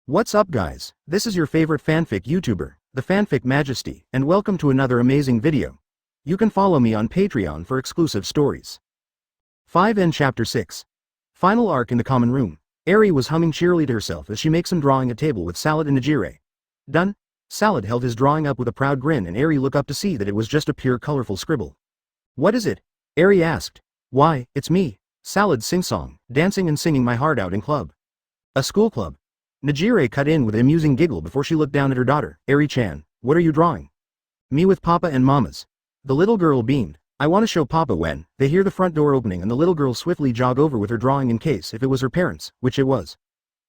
What's up guys, this is your favorite fanfic YouTuber, the Fanfic Majesty, and welcome to another amazing video. You can follow me on Patreon for exclusive stories. 5N Chapter 6. Final arc in the common room. Eri was humming cheerily to herself as she makes some drawing a table with Salad and Najire. Done? Salad held his drawing up with a proud grin and Eri looked up to see that it was just a pure colorful scribble. What is it? Eri asked. Why, it's me, Salad sing-song, dancing and singing my heart out in club. A school club. Najire cut in with an amusing giggle before she looked down at her daughter. Eri-chan, what are you drawing? Me with Papa and Mama's. The little girl beamed. I want to show Papa when. They hear the front door opening and the little girl swiftly jog over with her drawing in case if it was her parents, which it was.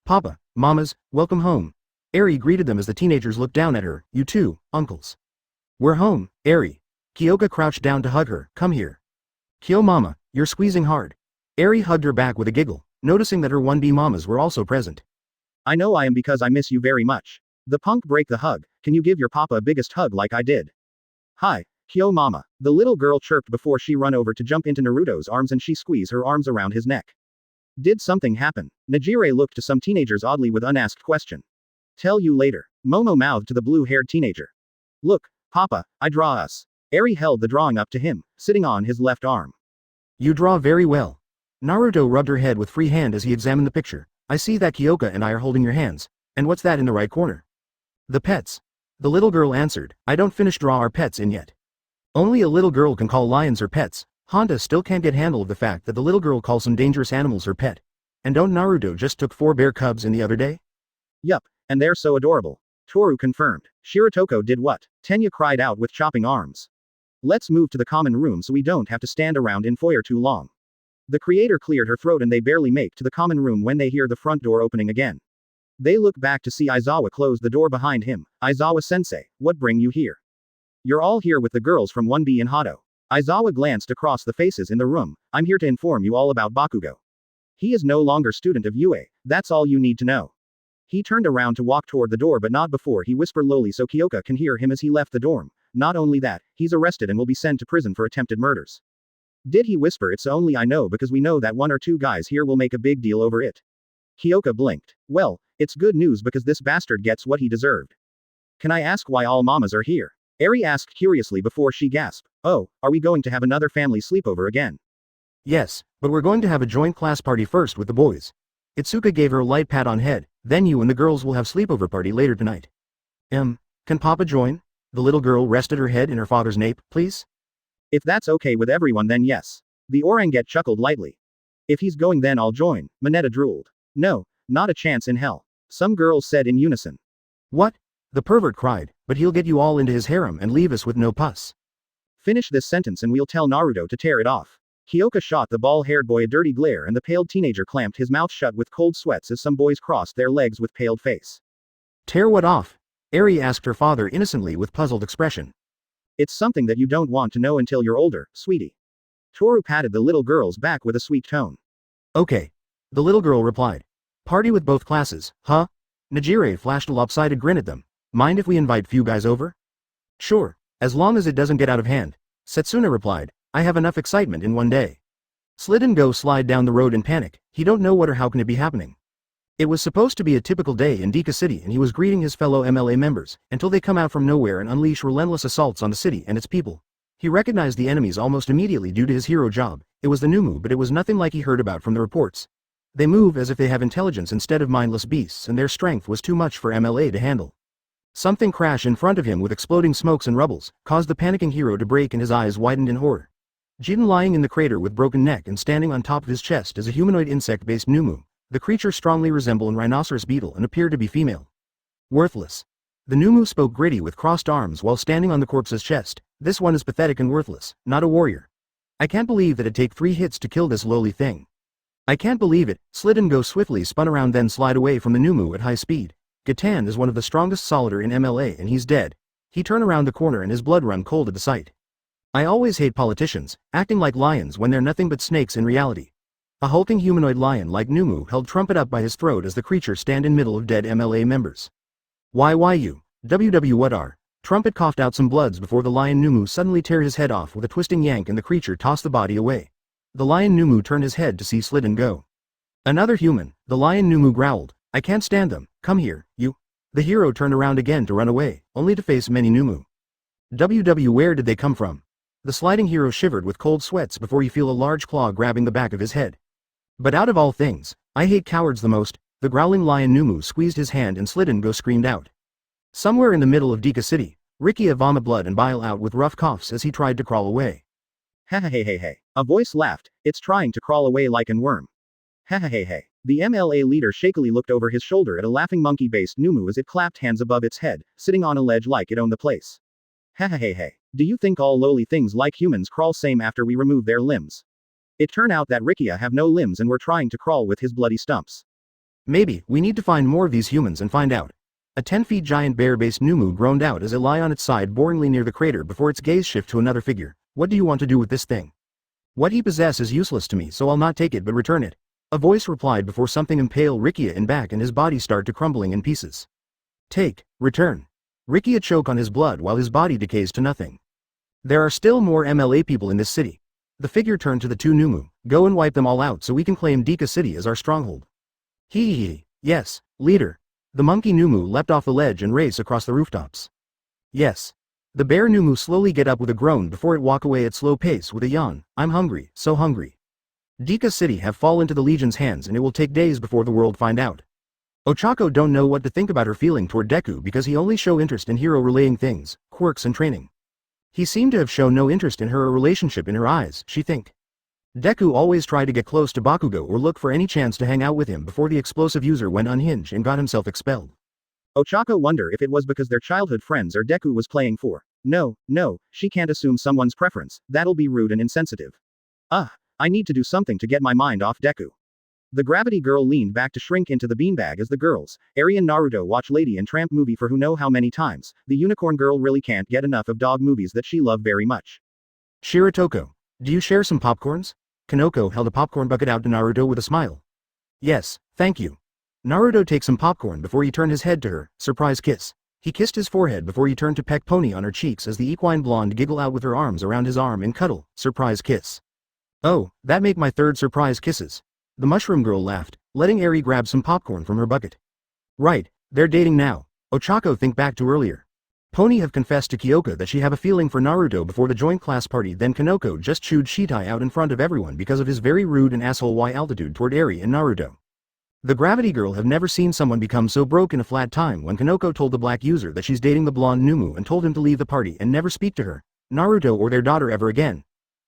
Papa, Mama's, welcome home. Eri greeted them as the teenagers looked down at her. You too, uncles. We're home, Eri. Kyoka crouched down to hug her. Come here. Kyo Mama, you're squeezing hard. Eri hugged her back with a giggle, noticing that her 1B mamas were also present. I know I am because I miss you very much. The punk break the hug. Can you give your papa a biggest hug like I did? Hi, Kyo Mama. The little girl chirped before she run over to jump into Naruto's arms and she squeezed her arms around his neck. Did something happen? Najire looked to some teenagers oddly with unasked question. Tell you later. Momo mouthed to the blue-haired teenager. Look, Papa, I draw us. Eri held the drawing up to him, sitting on his left arm. You draw very well. Naruto rubbed her head with free hand as he examined the picture. I see that Kyoka and I are holding your hands, and what's that in the right corner? The pets. The little girl answered, I don't finish draw our pets in yet. Only a little girl can call lions her pets. Honda still can't get handle of the fact that the little girl calls some dangerous animals her pet. And don't Naruto just took 4 bear cubs in the other day? Yup, and they're so adorable. Toru confirmed. Shiratoko did what? Tenya cried out with chopping arms. Let's move to the common room so we don't have to stand around in foyer too long. The creator cleared her throat and they barely make to the common room when they hear the front door opening again. They look back to see Aizawa close the door behind him. Aizawa-sensei, what bring you here? You're all here with the girls from 1B and Hado. Aizawa glanced across the faces in the room. I'm here to inform you all about Bakugo. He is no longer student of UA, that's all you need to know. He turned around to walk toward the door but not before he whispered lowly so Kyoka can hear him as he left the dorm. Not only that, he's arrested and will be sent to prison for attempted murders. Did he whisper it's only I know because we know that 1 or 2 guys here will make a big deal over it. Kyoka blinked. Well, it's good news because this bastard gets what he deserved. Can I ask why all mamas are here? Eri asked curiously before she gasped. Oh, are we going to have another family sleepover again? Yes, but we're going to have a joint class party first with the boys. Itsuka gave her a light pat on head, then you and the girls will have sleepover party later tonight. Can Papa join? The little girl rested her head in her father's nape, please? If that's okay with everyone then yes. The orangutan chuckled lightly. If he's going then I'll join, Mineta drooled. No, not a chance in hell. Some girls said in unison. What? The pervert cried, but he'll get you all into his harem and leave us with no pus. Finish this sentence and we'll tell Naruto to tear it off. Kyoka shot the bald-haired boy a dirty glare and the pale teenager clamped his mouth shut with cold sweats as some boys crossed their legs with paled face. Tear what off? Eri asked her father innocently with puzzled expression. It's something that you don't want to know until you're older, sweetie. Toru patted the little girl's back with a sweet tone. Okay. The little girl replied. Party with both classes, huh? Najire flashed a lopsided grin at them. Mind if we invite few guys over? Sure, as long as it doesn't get out of hand. Setsuna replied. I have enough excitement in one day. Slid and Go slide down the road in panic. He don't know what or how can it be happening. It was supposed to be a typical day in Dika City and he was greeting his fellow MLA members, until they come out from nowhere and unleash relentless assaults on the city and its people. He recognized the enemies almost immediately due to his hero job. It was the Noumu but it was nothing like he heard about from the reports. They move as if they have intelligence instead of mindless beasts and their strength was too much for MLA to handle. Something crashed in front of him with exploding smokes and rubbles, caused the panicking hero to break and his eyes widened in horror. Jin lying in the crater with broken neck and standing on top of his chest is a humanoid insect-based Noumu. The creature strongly resembled a rhinoceros beetle and appeared to be female. Worthless. The Noumu spoke gritty with crossed arms while standing on the corpse's chest. This one is pathetic and worthless, not a warrior. I can't believe that it'd take 3 hits to kill this lowly thing. I can't believe it. Slid and Go swiftly spun around then slide away from the Noumu at high speed. Gatan is one of the strongest solider in MLA and he's dead. He turned around the corner and his blood run cold at the sight. I always hate politicians, acting like lions when they're nothing but snakes in reality. A hulking humanoid lion like Noumu held trumpet up by his throat as the creature stand in middle of dead MLA members. Why you? WW what are? Trumpet coughed out some bloods before the lion Noumu suddenly tear his head off with a twisting yank and the creature tossed the body away. The lion Noumu turned his head to see Slid and Go. Another human, the lion Noumu growled. I can't stand them, come here, you. The hero turned around again to run away, only to face many Noumu. Where did they come from? The sliding hero shivered with cold sweats before he feel a large claw grabbing the back of his head. But out of all things, I hate cowards the most. The growling lion Noumu squeezed his hand and Go screamed out. Somewhere in the middle of Dika City, Rikia vomit blood and bile out with rough coughs as he tried to crawl away. Ha ha hey hey hey. A voice laughed, it's trying to crawl away like an worm. Ha ha hey hey. The MLA leader shakily looked over his shoulder at a laughing monkey-based Noumu as it clapped hands above its head, sitting on a ledge like it owned the place. Ha ha hey hey. Do you think all lowly things like humans crawl same after we remove their limbs? It turned out that Rikia have no limbs and were trying to crawl with his bloody stumps. Maybe, we need to find more of these humans and find out. A 10-feet giant bear-based Noumu groaned out as it lay on its side boringly near the crater before its gaze shift to another figure. What do you want to do with this thing? What he possess is useless to me, so I'll not take it but return it. A voice replied before something impaled Rikia in back and his body started to crumbling in pieces. Take, return. Rikia choke on his blood while his body decays to nothing. There are still more MLA people in this city. The figure turned to the two Noumu. Go and wipe them all out so we can claim Dika City as our stronghold. Hee. Yes, leader. The monkey Noumu leapt off the ledge and raced across the rooftops. Yes. The bear Noumu slowly get up with a groan before it walk away at slow pace with a yawn. I'm hungry, so hungry. Dika City have fallen into the Legion's hands and it will take days before the world find out. Ochako don't know what to think about her feeling toward Deku because he only show interest in hero relaying things, quirks and training. He seemed to have shown no interest in her or relationship in her eyes, she think. Deku always tried to get close to Bakugo or look for any chance to hang out with him before the explosive user went unhinged and got himself expelled. Ochako wonder if it was because they're childhood friends or Deku was playing for. No, she can't assume someone's preference, that'll be rude and insensitive. I need to do something to get my mind off Deku. The gravity girl leaned back to shrink into the beanbag as the girls, Eri and Naruto watch Lady and Tramp movie for who know how many times. The unicorn girl really can't get enough of dog movies that she love very much. Shiratoko, do you share some popcorns? Kanoko held a popcorn bucket out to Naruto with a smile. Yes, thank you. Naruto takes some popcorn before he turned his head to her, surprise kiss. He kissed his forehead before he turned to peck Pony on her cheeks as the equine blonde giggle out with her arms around his arm and cuddle, surprise kiss. Oh, that make my third surprise kisses. The mushroom girl laughed, letting Eri grab some popcorn from her bucket. Right, they're dating now. Ochako think back to earlier. Pony have confessed to Kyoka that she have a feeling for Naruto before the joint class party, then Kanoko just chewed Shitai out in front of everyone because of his very rude and asshole Y altitude toward Eri and Naruto. The gravity girl have never seen someone become so broke in a flat time when Kanoko told the black user that she's dating the blonde Noumu and told him to leave the party and never speak to her, Naruto or their daughter ever again.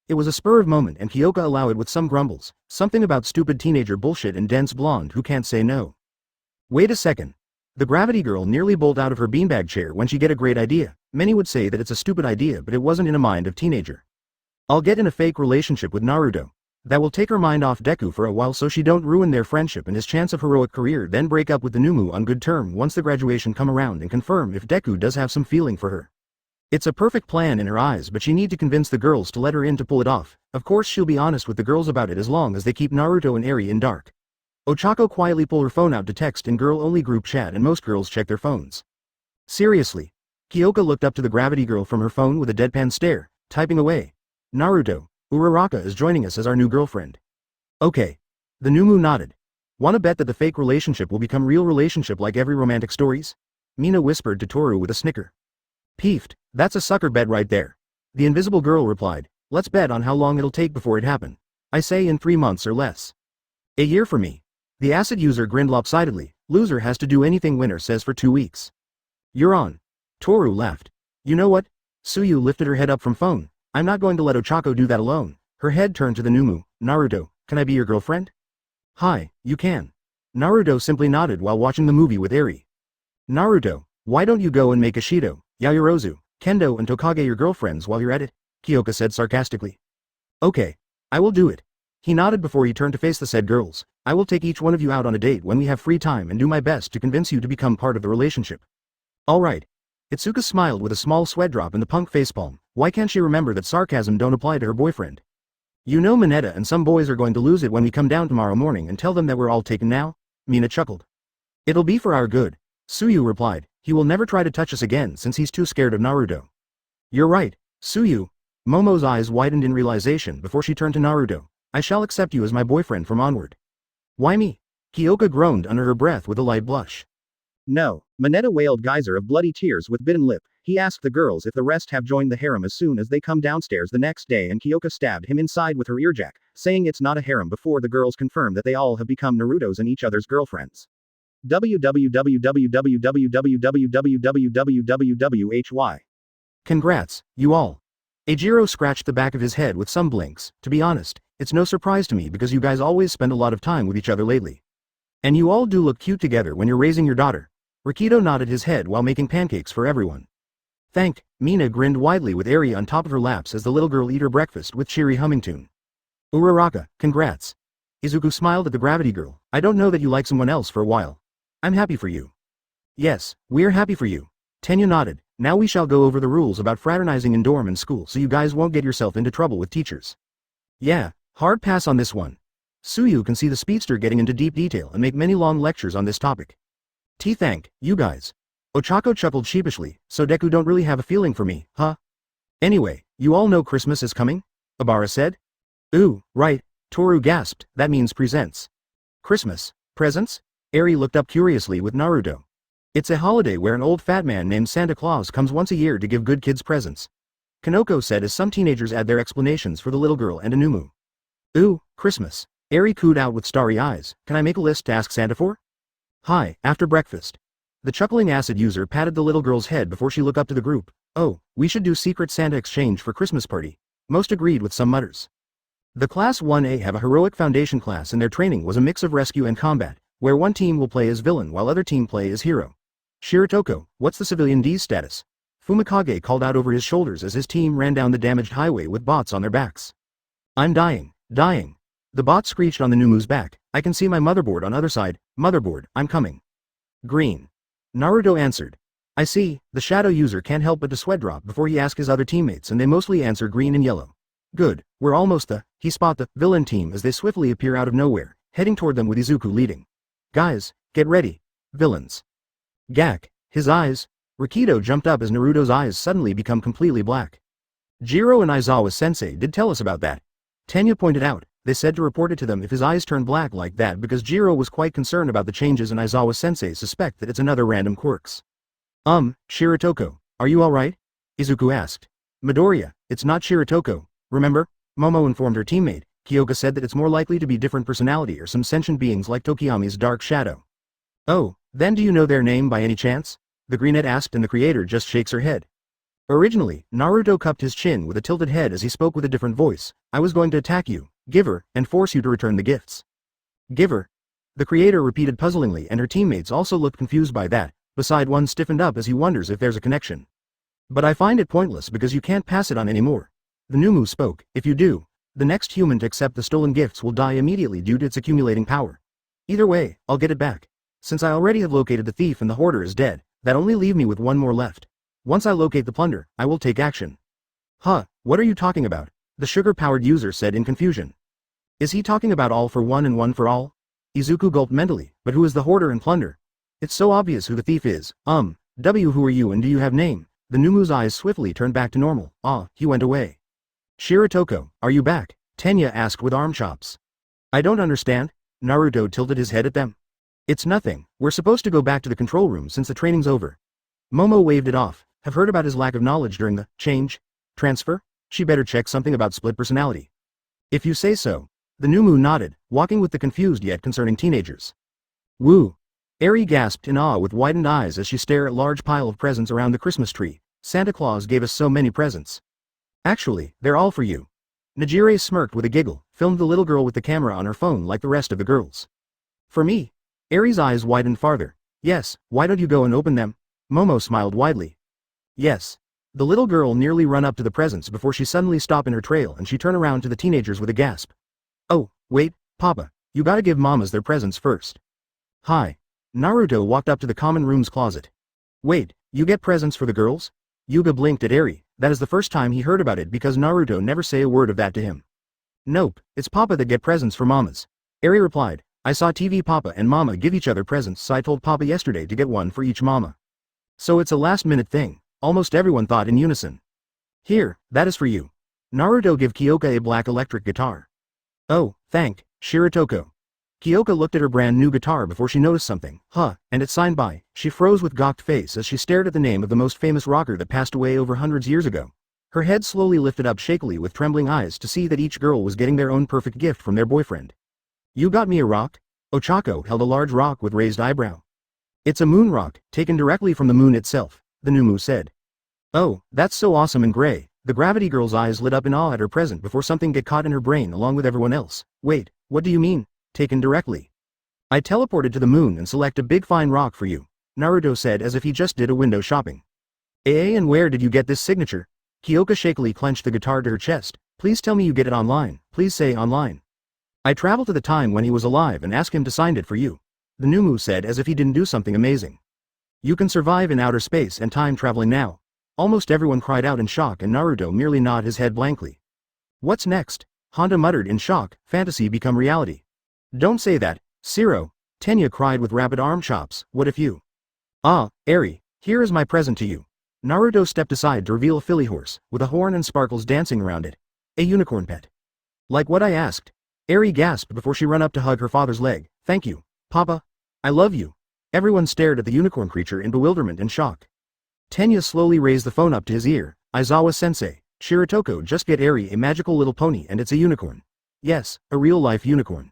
It was a spur of moment and Kyoka allowed it with some grumbles, something about stupid teenager bullshit and dense blonde who can't say no. Wait a second. The gravity girl nearly bolted out of her beanbag chair when she get a great idea. Many would say that it's a stupid idea but it wasn't in a mind of teenager. I'll get in a fake relationship with Naruto. That will take her mind off Deku for a while so she don't ruin their friendship and his chance of heroic career, then break up with the Noumu on good term once the graduation come around and confirm if Deku does have some feeling for her. It's a perfect plan in her eyes but she need to convince the girls to let her in to pull it off. Of course she'll be honest with the girls about it as long as they keep Naruto and Eri in dark. Ochako quietly pulled her phone out to text in girl-only group chat and most girls check their phones. Seriously. Kyoka looked up to the gravity girl from her phone with a deadpan stare, typing away. Naruto, Uraraka is joining us as our new girlfriend. Okay. The Noumu nodded. Wanna bet that the fake relationship will become real relationship like every romantic stories? Mina whispered to Toru with a snicker. Peeved, that's a sucker bet right there. The invisible girl replied, let's bet on how long it'll take before it happen. I say in 3 months or less. A year for me. The acid user grinned lopsidedly, loser has to do anything winner says for 2 weeks. You're on. Toru laughed. You know what? Suyu lifted her head up from phone. I'm not going to let Ochako do that alone. Her head turned to the Noumu. Naruto, can I be your girlfriend? Hi, you can. Naruto simply nodded while watching the movie with Eri. Naruto, why don't you go and make Ashido, Yayorozu, Kendo and Tokage your girlfriends while you're at it? Kyoka said sarcastically. Okay, I will do it. He nodded before he turned to face the said girls. I will take each one of you out on a date when we have free time and do my best to convince you to become part of the relationship. Alright. Itsuka smiled with a small sweat drop in the punk facepalm. Why can't she remember that sarcasm don't apply to her boyfriend? You know Mineta and some boys are going to lose it when we come down tomorrow morning and tell them that we're all taken now? Mina chuckled. It'll be for our good. Suyu replied. He will never try to touch us again since he's too scared of Naruto. You're right, Suyu. Momo's eyes widened in realization before she turned to Naruto. I shall accept you as my boyfriend from onward. Why me? Kyoka groaned under her breath with a light blush. No, Mineta wailed, geyser of bloody tears with bitten lip. He asked the girls if the rest have joined the harem as soon as they come downstairs the next day, and Kyoka stabbed him inside with her earjack, saying it's not a harem before the girls confirm that they all have become Naruto's and each other's girlfriends. www. Congrats, you all. Eijiro scratched the back of his head with some blinks. To be honest, it's no surprise to me because you guys always spend a lot of time with each other lately. And you all do look cute together when you're raising your daughter. Rikido nodded his head while making pancakes for everyone. Thank, Mina grinned widely with Eri on top of her laps as the little girl ate her breakfast with cheery humming tune. Uraraka, congrats. Izuku smiled at the gravity girl. I don't know that you like someone else for a while. I'm happy for you. Yes, we're happy for you. Tenya nodded. Now we shall go over the rules about fraternizing in dorm and school so you guys won't get yourself into trouble with teachers. Yeah, hard pass on this one. Suyu can see the speedster getting into deep detail and make many long lectures on this topic. Thank you guys. Ochako chuckled sheepishly, so Deku don't really have a feeling for me, huh? Anyway, you all know Christmas is coming? Obara said. Ooh, right, Toru gasped, that means presents. Christmas, presents? Eri looked up curiously with Naruto. It's a holiday where an old fat man named Santa Claus comes once a year to give good kids presents. Kanoko said as some teenagers add their explanations for the little girl and Noumu. Ooh, Christmas. Eri cooed out with starry eyes. Can I make a list to ask Santa for? Hi, after breakfast. The chuckling acid user patted the little girl's head before she looked up to the group. Oh, we should do Secret Santa exchange for Christmas party. Most agreed with some mutters. The Class 1A have a heroic foundation class and their training was a mix of rescue and combat, where one team will play as villain while other team play as hero. Shiratoko, what's the civilian D's status? Fumikage called out over his shoulders as his team ran down the damaged highway with bots on their backs. I'm dying. The bot screeched on the Noumu's back. I can see my motherboard on other side. Motherboard, I'm coming. Green. Naruto answered. I see, the shadow user can't help but to sweat drop before he asks his other teammates and they mostly answer green and yellow. Good, we're almost he spot the villain team as they swiftly appear out of nowhere, heading toward them with Izuku leading. Guys, get ready. Villains. Gak, his eyes. Rikido jumped up as Naruto's eyes suddenly become completely black. Jiro and Aizawa-sensei did tell us about that. Tenya pointed out, they said to report it to them if his eyes turned black like that because Jiro was quite concerned about the changes and Aizawa-sensei suspect that it's another random quirks. Shiratoko, are you alright? Izuku asked. Midoriya, it's not Shiratoko, remember? Momo informed her teammate. Kyoka said that it's more likely to be different personality or some sentient beings like Tokiyami's dark shadow. Oh, then do you know their name by any chance? The greenette asked and the creator just shakes her head. Originally, Naruto cupped his chin with a tilted head as he spoke with a different voice. I was going to attack you, Giver, and force you to return the gifts. Giver? The creator repeated puzzlingly and her teammates also looked confused by that, beside one stiffened up as he wonders if there's a connection. But I find it pointless because you can't pass it on anymore. The Noumu spoke, if you do, the next human to accept the stolen gifts will die immediately due to its accumulating power. Either way, I'll get it back. Since I already have located the thief and the hoarder is dead, that only leave me with one more left. Once I locate the plunder, I will take action. Huh, what are you talking about? The sugar-powered user said in confusion. Is he talking about all for one and one for all? Izuku gulped mentally, but who is the hoarder and plunder? It's so obvious who the thief is. Who are you and do you have name? The Noumu's eyes swiftly turned back to normal. He went away. Shiratoko, are you back? Tenya asked with arm chops. I don't understand. Naruto tilted his head at them. It's nothing, we're supposed to go back to the control room since the training's over. Momo waved it off. Have heard about his lack of knowledge during the transfer? She better check something about split personality. If you say so. The Noumu nodded, walking with the confused yet concerning teenagers. Woo! Eri gasped in awe with widened eyes as she stared at large pile of presents around the Christmas tree. Santa Claus gave us so many presents. Actually, they're all for you. Najire smirked with a giggle, filmed the little girl with the camera on her phone like the rest of the girls. For me? Eri's eyes widened farther. Yes, why don't you go and open them? Momo smiled widely. Yes. The little girl nearly ran up to the presents before she suddenly stopped in her trail and she turned around to the teenagers with a gasp. Oh, wait, Papa, you gotta give mamas their presents first. Hi. Naruto walked up to the common room's closet. Wait, you get presents for the girls? Yuga blinked at Eri. That is the first time he heard about it because Naruto never say a word of that to him. Nope, it's Papa that get presents for mamas. Eri replied, I saw TV Papa and Mama give each other presents so I told Papa yesterday to get one for each mama. So it's a last-minute thing, almost everyone thought in unison. Here, that is for you. Naruto give Kyoka a black electric guitar. Oh, thank, Shiratoko. Kyoka looked at her brand new guitar before she noticed something. And it's signed by. She froze with gawked face as she stared at the name of the most famous rocker that passed away over hundreds years ago. Her head slowly lifted up shakily with trembling eyes to see that each girl was getting their own perfect gift from their boyfriend. You got me a rock? Ochako held a large rock with raised eyebrow. It's a moon rock, taken directly from the moon itself, the Noumu said. Oh, that's so awesome and gray. The gravity girl's eyes lit up in awe at her present before something got caught in her brain along with everyone else. Wait, what do you mean? Taken directly. I teleported to the moon and select a big fine rock for you, Naruto said as if he just did a window shopping. And where did you get this signature? Kyoka shakily clenched the guitar to her chest. Please tell me you get it online. Please say online. I traveled to the time when he was alive and asked him to sign it for you, the Noumu said as if he didn't do something amazing. You can survive in outer space and time traveling now. Almost everyone cried out in shock and Naruto merely nodded his head blankly. What's next? Honda muttered in shock, fantasy become reality. Don't say that, Siro, Tenya cried with rapid arm chops, what if you? Eri, here is my present to you. Naruto stepped aside to reveal a filly horse, with a horn and sparkles dancing around it. A unicorn pet. Like what I asked. Eri gasped before she ran up to hug her father's leg. Thank you, Papa. I love you. Everyone stared at the unicorn creature in bewilderment and shock. Tenya slowly raised the phone up to his ear. Aizawa-sensei, Shiratoko just get Eri a magical little pony and it's a unicorn. Yes, a real-life unicorn.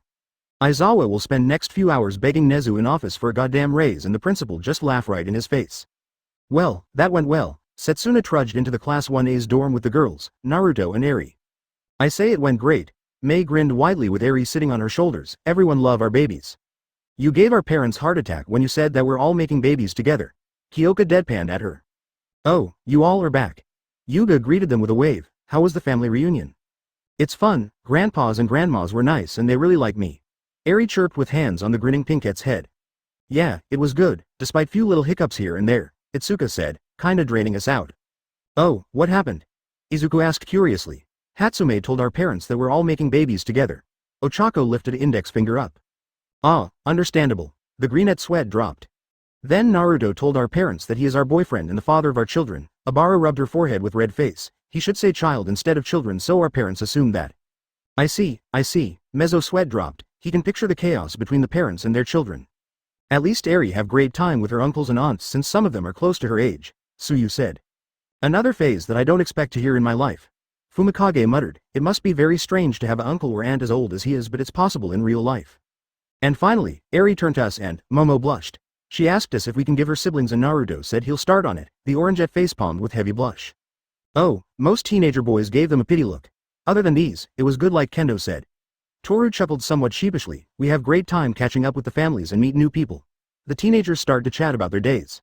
Aizawa will spend next few hours begging Nezu in office for a goddamn raise and the principal just laugh right in his face. Well, that went well. Setsuna trudged into the Class 1A's dorm with the girls, Naruto and Eri. I say it went great. Mei grinned widely with Eri sitting on her shoulders. Everyone love our babies. You gave our parents heart attack when you said that we're all making babies together. Kyoka deadpanned at her. Oh, you all are back. Yuga greeted them with a wave. How was the family reunion? It's fun. Grandpas and grandmas were nice and they really like me. Eri chirped with hands on the grinning Pinkette's head. Yeah, it was good, despite few little hiccups here and there, Itsuka said, kinda draining us out. Oh, what happened? Izuku asked curiously. Hatsume told our parents that we're all making babies together. Ochako lifted an index finger up. Understandable. The greenette sweat dropped. Then Naruto told our parents that he is our boyfriend and the father of our children. Abara rubbed her forehead with red face. He should say child instead of children so our parents assumed that. I see. Mezzo's sweat dropped. He can picture the chaos between the parents and their children. At least Eri have great time with her uncles and aunts since some of them are close to her age, Suyu said. Another phase that I don't expect to hear in my life. Fumikage muttered, it must be very strange to have an uncle or aunt as old as he is but it's possible in real life. And finally, Eri turned to us and, Momo blushed. She asked us if we can give her siblings and Naruto said he'll start on it, the orangette facepalmed with heavy blush. Oh, most teenager boys gave them a pity look. Other than these, it was good like Kendo said. Toru chuckled somewhat sheepishly, we have great time catching up with the families and meet new people. The teenagers start to chat about their days.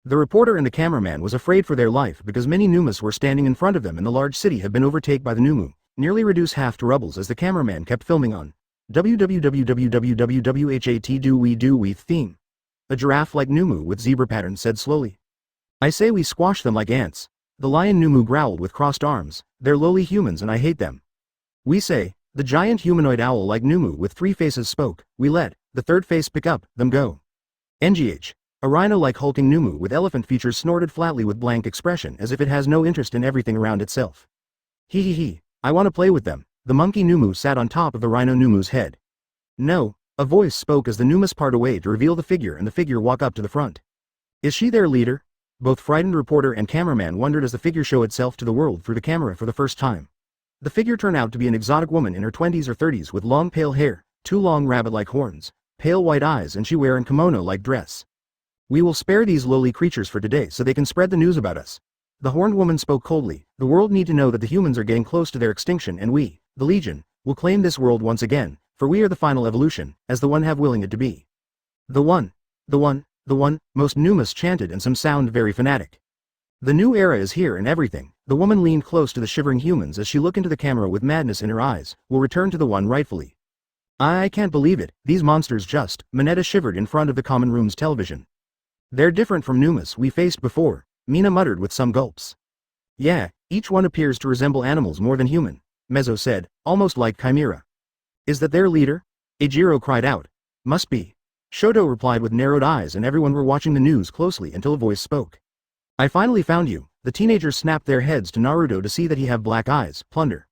The reporter and the cameraman was afraid for their life because many Numas were standing in front of them and the large city had been overtaken by the Noumu, nearly reduced half to rubbles as the cameraman kept filming on www.what do we theme. A giraffe-like Noumu with zebra pattern said slowly. I say we squash them like ants. The lion Noumu growled with crossed arms, they're lowly humans and I hate them. We say, the giant humanoid owl like Noumu with three faces spoke, we let the third face pick up, them go. NGH. A rhino-like hulking Noumu with elephant features snorted flatly with blank expression as if it has no interest in everything around itself. Hee, I want to play with them. The monkey Noumu sat on top of the rhino Numu's head. No, a voice spoke as the Numas part away to reveal the figure and the figure walk up to the front. Is she their leader? Both frightened reporter and cameraman wondered as the figure showed itself to the world through the camera for the first time. The figure turned out to be an exotic woman in her 20s or 30s with long pale hair, two long rabbit-like horns, pale white eyes and she wear a kimono-like dress. We will spare these lowly creatures for today so they can spread the news about us. The horned woman spoke coldly, the world need to know that the humans are getting close to their extinction and we, the Legion, will claim this world once again, for we are the final evolution, as the one have willing it to be. The one, most Numas chanted and some sound very fanatic. The new era is here and everything, the woman leaned close to the shivering humans as she looked into the camera with madness in her eyes, will return to the one rightfully. I can't believe it, these monsters just, Mineta shivered in front of the common room's television. They're different from Numas we faced before, Mina muttered with some gulps. Yeah, each one appears to resemble animals more than human, Mezzo said, almost like chimera. Is that their leader? Ejiro cried out. Must be. Shoto replied with narrowed eyes and everyone were watching the news closely until a voice spoke. I finally found you. The teenagers snapped their heads to Naruto to see that he have black eyes, plunder.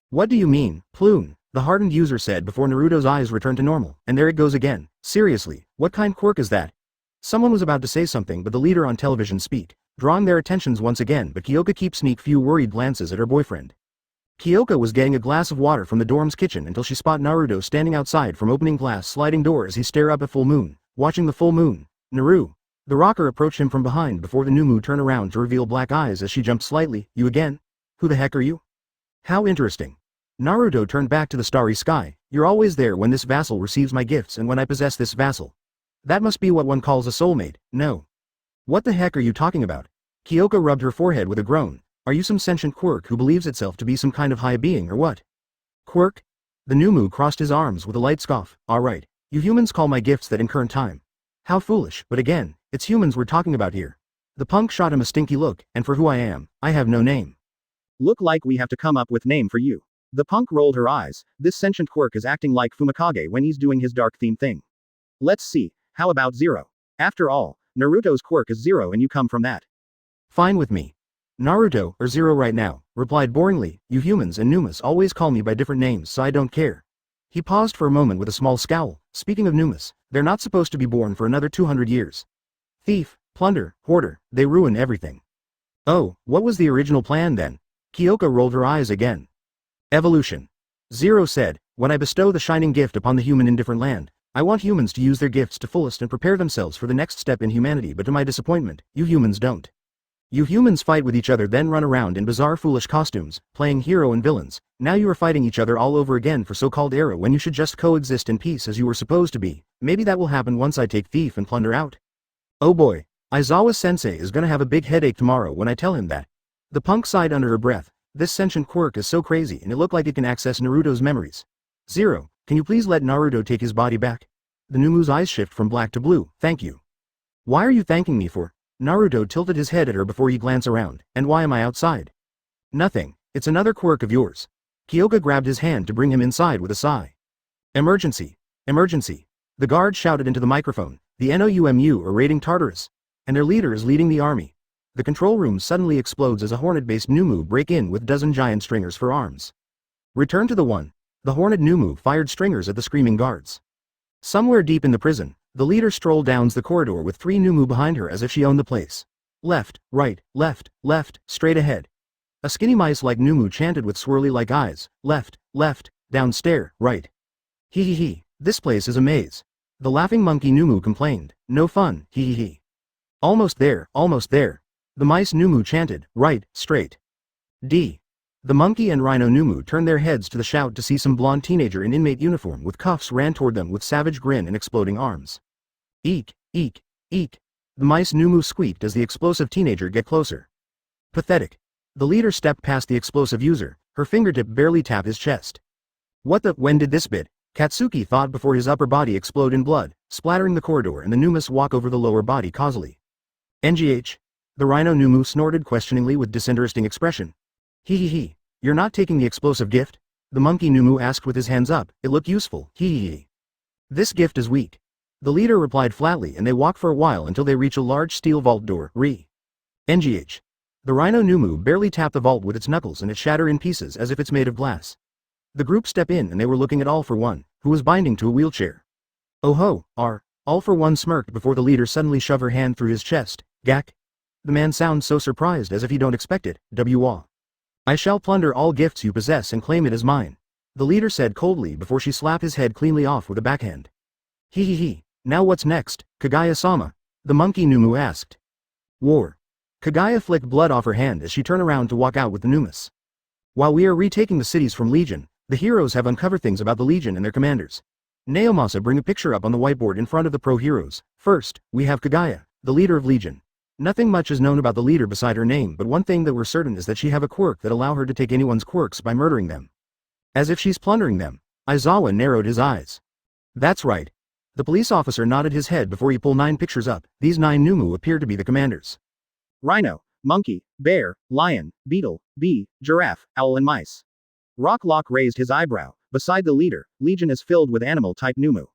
What do you mean, Plune? the hardened user said before Naruto's eyes returned to normal. And there it goes again. Seriously, what kind quirk is that? Someone was about to say something but the leader on television speak, drawing their attentions once again, but Kyoka keeps sneak few worried glances at her boyfriend. Kyoka was getting a glass of water from the dorm's kitchen until she spot Naruto standing outside from opening glass sliding door as he stare up at full moon, watching the full moon. Naru. The rocker approached him from behind before the Noumu turned around to reveal black eyes as she jumped slightly. You again? Who the heck are you? How interesting. Naruto turned back to the starry sky. You're always there when this vassal receives my gifts and when I possess this vassal. That must be what one calls a soulmate. No. What the heck are you talking about? Kyoka rubbed her forehead with a groan. Are you some sentient quirk who believes itself to be some kind of high being or what? Quirk? The Noumu crossed his arms with a light scoff. Alright, you humans call my gifts that in current time. How foolish, but again, it's humans we're talking about here. The punk shot him a stinky look, and for who I am, I have no name. Look like we have to come up with name for you. The punk rolled her eyes. This sentient quirk is acting like Fumikage when he's doing his dark theme thing. Let's see, how about Zero? After all, Naruto's quirk is Zero and you come from that. Fine with me. Naruto, or Zero right now, replied boringly. You humans and Numas always call me by different names so I don't care. He paused for a moment with a small scowl. Speaking of Numas, they're not supposed to be born for another 200 years. Thief, plunder, hoarder, they ruin everything. Oh, what was the original plan then? Kyoka rolled her eyes again. Evolution. Zero said, when I bestow the shining gift upon the human in different land, I want humans to use their gifts to fullest and prepare themselves for the next step in humanity, but to my disappointment, you humans don't. You humans fight with each other then run around in bizarre foolish costumes, playing hero and villains. Now you are fighting each other all over again for so-called era when you should just coexist in peace as you were supposed to be. Maybe that will happen once I take thief and plunder out. Oh boy, Aizawa-sensei is gonna have a big headache tomorrow when I tell him that. The punk sighed under her breath. This sentient quirk is so crazy and it looked like it can access Naruto's memories. Zero, can you please let Naruto take his body back? The Numu's eyes shift from black to blue. Thank you. Why are you thanking me for? Naruto tilted his head at her before he glanced around. And why am I outside? Nothing, it's another quirk of yours. Kyoka grabbed his hand to bring him inside with a sigh. Emergency. Emergency. The guard shouted into the microphone. The Noumu are raiding Tartarus. And their leader is leading the army. The control room suddenly explodes as a hornet-based Noumu break in with dozen giant stringers for arms. Return to the one. The hornet Noumu fired stringers at the screaming guards. Somewhere deep in the prison, the leader strolled down the corridor with 3 Noumu behind her as if she owned the place. Left, right, left, left, straight ahead. A skinny mice-like Noumu chanted with swirly-like eyes. Left, left, down stair, right. Hee hee hee, this place is a maze. The laughing monkey Noumu complained. No fun, hee hee hee. Almost there, almost there. The mice Noumu chanted. Right, straight. D. The monkey and rhino Noumu turned their heads to the shout to see some blonde teenager in inmate uniform with cuffs ran toward them with savage grin and exploding arms. Eek, eek, eek. The mice Noumu squeaked as the explosive teenager get closer. Pathetic. The leader stepped past the explosive user, her fingertip barely tapped his chest. What the, when did this bit? Katsuki thought before his upper body explode in blood, splattering the corridor and the Numas walk over the lower body causally. NGH. The rhino Noumu snorted questioningly with disinteresting expression. Hee hee hee. You're not taking the explosive gift? The monkey Noumu asked with his hands up. It looked useful. Hee hee hee. This gift is weak. The leader replied flatly and they walk for a while until they reach a large steel vault door. NGH. The rhino Noumu barely tapped the vault with its knuckles and it shattered in pieces as if it's made of glass. The group step in and they were looking at All for One, who was binding to a wheelchair. Oh ho, All for One smirked before the leader suddenly shoved her hand through his chest. Gak. The man sounds so surprised as if he don't expect it. I shall plunder all gifts you possess and claim it as mine. The leader said coldly before she slapped his head cleanly off with a backhand. Hee hee hee. Now what's next, Kagaya-sama? The monkey Noumu asked. War. Kagaya flicked blood off her hand as she turned around to walk out with the Numas. While we are retaking the cities from Legion, the heroes have uncovered things about the Legion and their commanders. Naomasa bring a picture up on the whiteboard in front of the pro-heroes. First, we have Kagaya, the leader of Legion. Nothing much is known about the leader beside her name, but one thing that we're certain is that she have a quirk that allow her to take anyone's quirks by murdering them. As if she's plundering them. Aizawa narrowed his eyes. That's right. The police officer nodded his head before he pulled 9 pictures up. These 9 Noumu appear to be the commanders. Rhino, monkey, bear, lion, beetle, bee, giraffe, owl and mice. Rocklock raised his eyebrow. Beside the leader, Legion is filled with animal-type Noumu.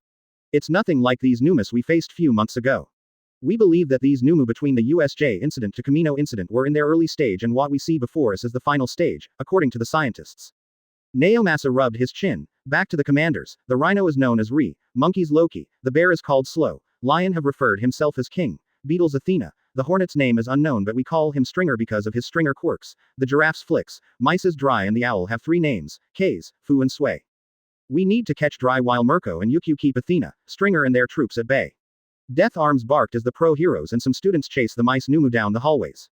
It's nothing like these Numas we faced few months ago. We believe that these Noumu between the USJ incident to Kamino incident were in their early stage and what we see before us is the final stage, according to the scientists. Naomasa rubbed his chin. Back to the commanders. The rhino is known as Re, monkey's Loki, the bear is called Slow, lion have referred himself as king, beetle's Athena, the hornet's name is unknown but we call him Stringer because of his stringer quirks, the giraffe's Flicks, mice is Dry and the owl have 3 names, Kays, Fu and Sway. We need to catch Dry while Mirko and Yukio keep Athena, Stringer and their troops at bay. Death Arms barked as the pro-heroes and some students chase the mice Noumu down the hallways.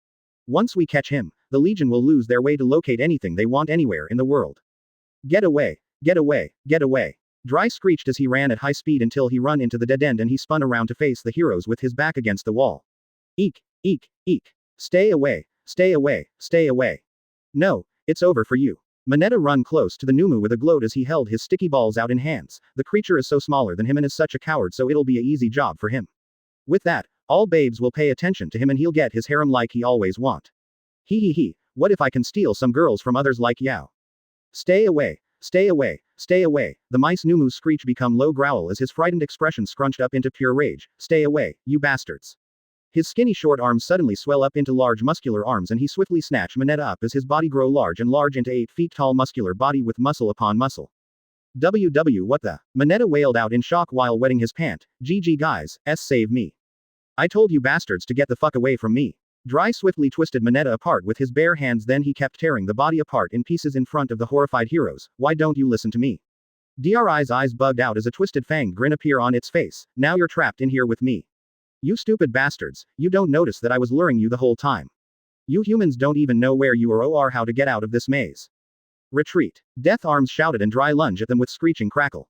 Once we catch him, the Legion will lose their way to locate anything they want anywhere in the world. Get away, get away, get away. Dry screeched as he ran at high speed until he run into the dead end and he spun around to face the heroes with his back against the wall. Eek, eek, eek. Stay away, stay away, stay away. No, it's over for you. Mineta run close to the Noumu with a gloat as he held his sticky balls out in hands. The creature is so smaller than him and is such a coward so it'll be a easy job for him. With that, all babes will pay attention to him and he'll get his harem like he always want. He, what if I can steal some girls from others like Yao? Stay away, stay away, stay away. The mice Noumu's screech become low growl as his frightened expression scrunched up into pure rage. Stay away, you bastards. His skinny short arms suddenly swell up into large muscular arms and he swiftly snatch Mineta up as his body grow large and large into 8 feet tall muscular body with muscle upon muscle. What the? Mineta wailed out in shock while wetting his pant. GG guys, save me. I told you bastards to get the fuck away from me. Dry swiftly twisted Mineta apart with his bare hands then he kept tearing the body apart in pieces in front of the horrified heroes. Why don't you listen to me? Dri's eyes bugged out as a twisted fanged grin appear on its face. Now you're trapped in here with me. You stupid bastards, you don't notice that I was luring you the whole time. You humans don't even know where you are or how to get out of this maze. Retreat. Death Arms shouted and Dry lunged at them with screeching crackle.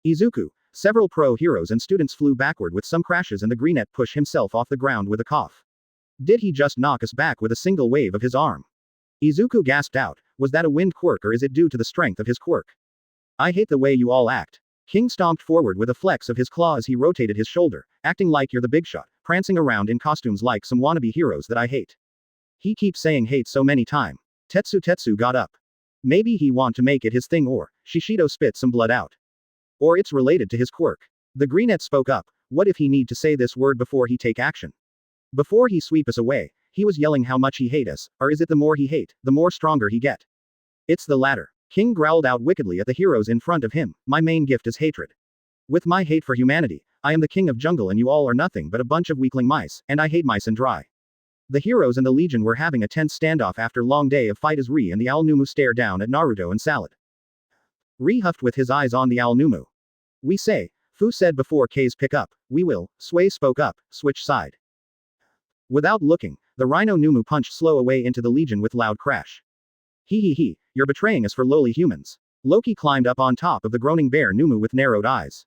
Izuku, several pro-heroes and students flew backward with some crashes and the greenette pushed himself off the ground with a cough. Did he just knock us back with a single wave of his arm? Izuku gasped out, was that a wind quirk or is it due to the strength of his quirk? I hate the way you all act. King stomped forward with a flex of his claw as he rotated his shoulder, acting like you're the big shot, prancing around in costumes like some wannabe heroes that I hate. He keeps saying hate so many times. Tetsu got up. Maybe he want to make it his thing or, Shishido spit some blood out. Or it's related to his quirk. The greenette spoke up, what if he need to say this word before he take action? Before he sweep us away, he was yelling how much he hate us, or is it the more he hate, the more stronger he get? It's the latter. King growled out wickedly at the heroes in front of him, my main gift is hatred. With my hate for humanity, I am the king of jungle and you all are nothing but a bunch of weakling mice, and I hate mice and Dry. The heroes and the Legion were having a tense standoff after long day of fight as Ri and the owl Noumu stare down at Naruto and Salad. Ri huffed with his eyes on the owl Noumu. We say, Fu said before K's pick up, we will, Sway spoke up, switch side. Without looking, the rhino Noumu punched Slow away into the Legion with loud crash. You're betraying us for lowly humans. Loki climbed up on top of the groaning bear Noumu with narrowed eyes.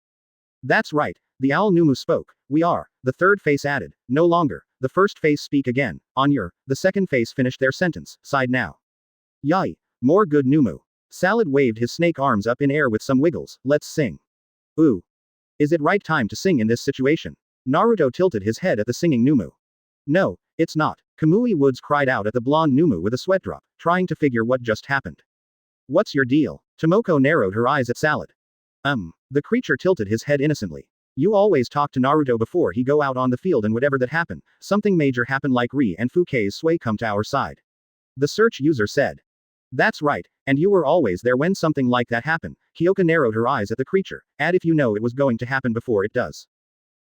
That's right, the owl Noumu spoke, we are, the third face added, no longer, the first face speak again, on your, the second face finished their sentence, side now. Yai, more good Noumu. Salad waved his snake arms up in air with some wiggles, let's sing. Ooh. Is it right time to sing in this situation? Naruto tilted his head at the singing Noumu. No, it's not. Kamui Woods cried out at the blonde Noumu with a sweat drop, trying to figure what just happened. What's your deal? Tomoko narrowed her eyes at Salad. The creature tilted his head innocently. You always talk to Naruto before he go out on the field and whatever that happen, something major happen like Ri and Fuke's Sway come to our side. The search user said. That's right, and you were always there when something like that happened. Kyoka narrowed her eyes at the creature, add if you know it was going to happen before it does.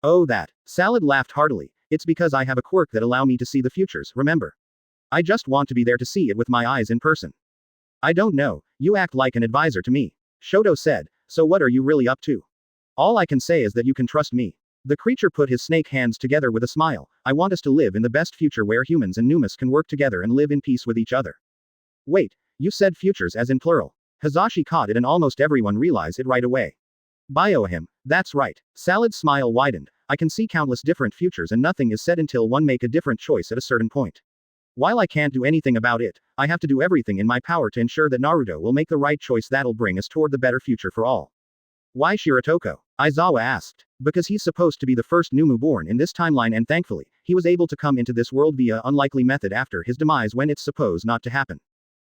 Oh that. Salad laughed heartily. It's because I have a quirk that allow me to see the futures, remember? I just want to be there to see it with my eyes in person. I don't know, you act like an advisor to me. Shoto said, so what are you really up to? All I can say is that you can trust me. The creature put his snake hands together with a smile. I want us to live in the best future where humans and Numus can work together and live in peace with each other. Wait, you said futures as in plural. Hazashi caught it and almost everyone realized it right away. Biohim, that's right. Salad's smile widened. I can see countless different futures and nothing is said until one make a different choice at a certain point. While I can't do anything about it, I have to do everything in my power to ensure that Naruto will make the right choice that'll bring us toward the better future for all. Why Shiratoko? Aizawa asked. Because he's supposed to be the first Noumu born in this timeline and thankfully, he was able to come into this world via unlikely method after his demise when it's supposed not to happen.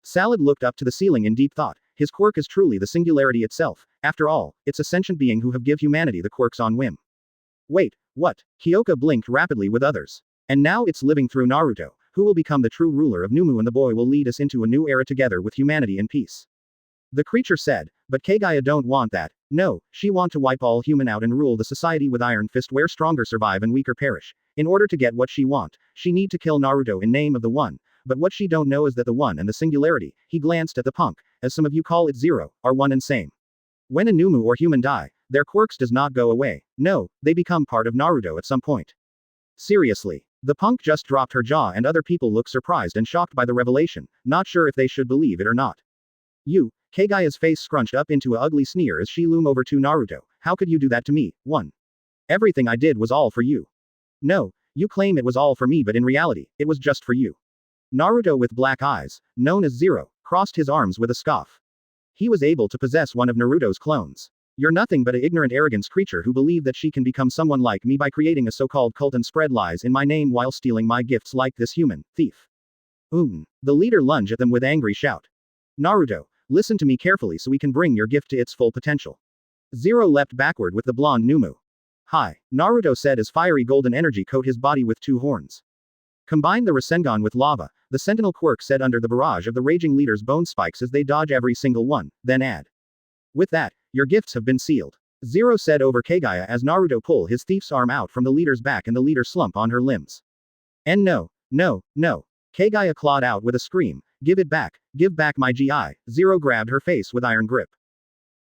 Salad looked up to the ceiling in deep thought. His quirk is truly the singularity itself. After all, it's a sentient being who have give humanity the quirks on whim. Wait, what? Kyoka blinked rapidly with others. And now it's living through Naruto, who will become the true ruler of Noumu and the boy will lead us into a new era together with humanity in peace. The creature said, But Kagaya don't want that. No, she want to wipe all human out and rule the society with iron fist where stronger survive and weaker perish. In order to get what she want, she need to kill Naruto in name of the one. But what she don't know is that the one and the singularity, he glanced at the punk, as some of you call it zero, are one and same. When a Noumu or human die, their quirks does not go away. No, they become part of Naruto at some point. Seriously. The punk just dropped her jaw and other people look surprised and shocked by the revelation, not sure if they should believe it or not. You, Kagaya's face scrunched up into a ugly sneer as she loomed over to Naruto. How could you do that to me? 1. Everything I did was all for you. No, you claim it was all for me but in reality, it was just for you. Naruto with black eyes, known as Zero, crossed his arms with a scoff. He was able to possess one of Naruto's clones. You're nothing but an ignorant arrogant creature who believe that she can become someone like me by creating a so-called cult and spread lies in my name while stealing my gifts like this human thief. The leader lunged at them with angry shout. Naruto, listen to me carefully so we can bring your gift to its full potential. Zero leapt backward with the blonde Noumu. Hi, Naruto said as fiery golden energy coat his body with 2 horns. Combine the Rasengan with lava, the sentinel quirk said under the barrage of the raging leader's bone spikes as they dodge every single one, then add. With that, your gifts have been sealed. Zero said over Kagaya as Naruto pull his thief's arm out from the leader's back and the leader slump on her limbs. And no. Kagaya clawed out with a scream, give back my GI, Zero grabbed her face with iron grip.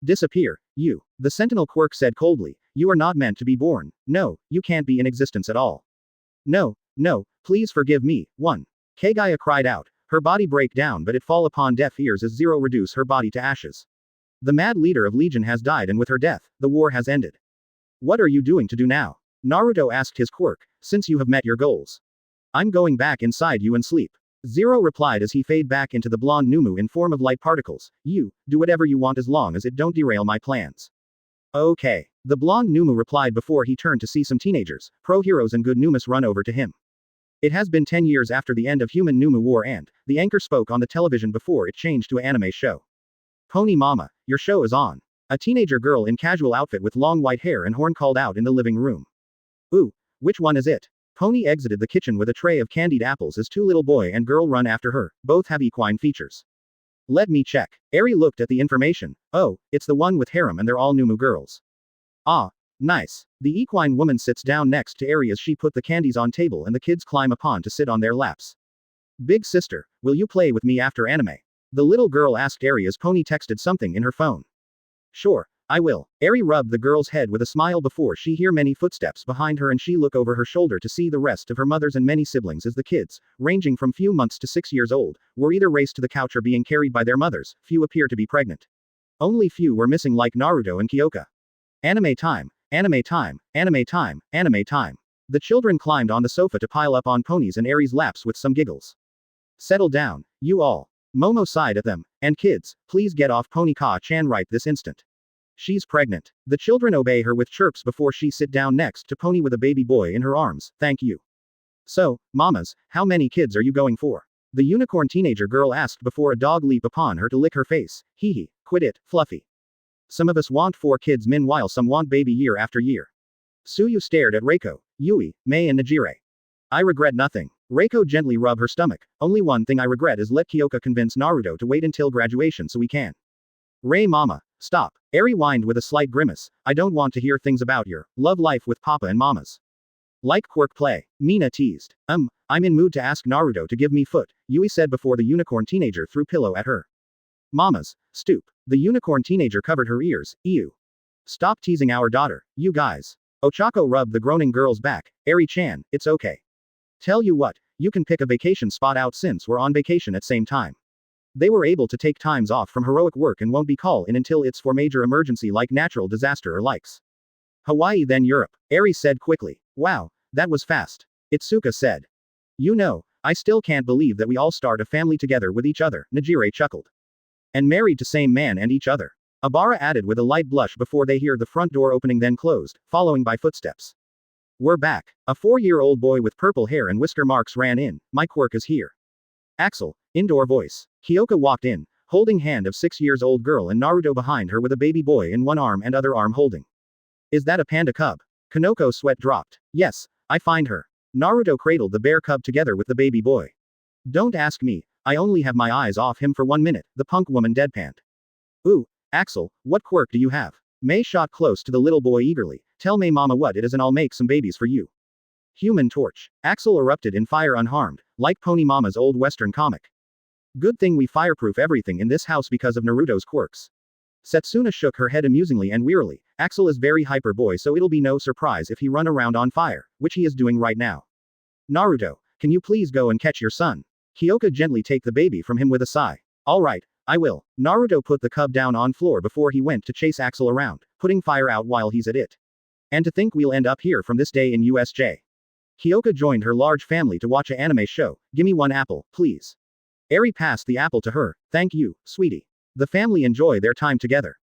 Disappear, you, the sentinel quirk said coldly, you are not meant to be born, no, you can't be in existence at all. No, please forgive me, 1. Kagaya cried out, her body break down but it fall upon deaf ears as Zero reduce her body to ashes. The mad leader of Legion has died and with her death, the war has ended. What are you doing to do now? Naruto asked his quirk, since you have met your goals. I'm going back inside you and sleep. Zero replied as he fade back into the blonde Noumu in form of light particles, you, do whatever you want as long as it don't derail my plans. Okay. The blonde Noumu replied before he turned to see some teenagers, pro-heroes and good Noumus run over to him. It has been 10 years after the end of Human Noumu War and, the anchor spoke on the television before it changed to an anime show. Pony Mama, your show is on. A teenager girl in casual outfit with long white hair and horn called out in the living room. Ooh, which one is it? Pony exited the kitchen with a tray of candied apples as 2 little boy and girl run after her, both have equine features. Let me check. Eri looked at the information. Oh, it's the one with harem and they're all Noumu girls. Ah, nice. The equine woman sits down next to Eri as she put the candies on table and the kids climb upon to sit on their laps. Big sister, will you play with me after anime? The little girl asked Eri as Pony texted something in her phone. Sure, I will. Eri rubbed the girl's head with a smile before she hear many footsteps behind her and she look over her shoulder to see the rest of her mothers and many siblings as the kids, ranging from few months to 6 years old, were either raced to the couch or being carried by their mothers, few appear to be pregnant. Only few were missing like Naruto and Kyoka. Anime time, anime time, anime time, anime time. The children climbed on the sofa to pile up on Pony's and Eri's laps with some giggles. Settle down, you all. Momo sighed at them, and kids, please get off Pony Ka-chan right this instant. She's pregnant. The children obey her with chirps before she sit down next to Pony with a baby boy in her arms, thank you. So, mamas, how many kids are you going for? The unicorn teenager girl asked before a dog leap upon her to lick her face, hee, quit it, Fluffy. Some of us want 4 kids meanwhile some want baby year after year. Suyu stared at Reiko, Yui, Mei and Najire. I regret nothing. Reiko gently rubbed her stomach, only one thing I regret is let Kyoka convince Naruto to wait until graduation so we can. Rei mama, stop. Eri whined with a slight grimace, I don't want to hear things about your love life with papa and mamas. Like quirk play. Mina teased. I'm in mood to ask Naruto to give me foot, Yui said before the unicorn teenager threw pillow at her. Mamas, stoop. The unicorn teenager covered her ears, ew. Stop teasing our daughter, you guys. Ochako rubbed the groaning girl's back, Eri-chan, it's okay. Tell you what, you can pick a vacation spot out since we're on vacation at same time. They were able to take times off from heroic work and won't be called in until it's for major emergency like natural disaster or likes. Hawaii then Europe, Eri said quickly. Wow, that was fast. Itsuka said. You know, I still can't believe that we all start a family together with each other, Najire chuckled. And married to same man and each other. Abara added with a light blush before they hear the front door opening then closed, following by footsteps. We're back. A 4-year-old boy with purple hair and whisker marks ran in, my quirk is here. Axel, indoor voice. Kyoka walked in, holding hand of 6 years old girl and Naruto behind her with a baby boy in one arm and other arm holding. Is that a panda cub? Kanoko sweat dropped. Yes, I find her. Naruto cradled the bear cub together with the baby boy. Don't ask me, I only have my eyes off him for 1 minute, the punk woman deadpanned. Ooh, Axel, what quirk do you have? May shot close to the little boy eagerly. Tell May mama what it is and I'll make some babies for you. Human Torch. Axel erupted in fire unharmed, like Pony Mama's old western comic. Good thing we fireproof everything in this house because of Naruto's quirks. Setsuna shook her head amusingly and wearily. Axel is very hyper boy, so it'll be no surprise if he run around on fire, which he is doing right now. Naruto, can you please go and catch your son? Hyoka gently take the baby from him with a sigh. Alright, I will. Naruto put the cub down on floor before he went to chase Axel around, putting fire out while he's at it. And to think we'll end up here from this day in USJ. Hyoka joined her large family to watch a anime show. Gimme one apple, please. Eri passed the apple to her. Thank you, sweetie. The family enjoy their time together.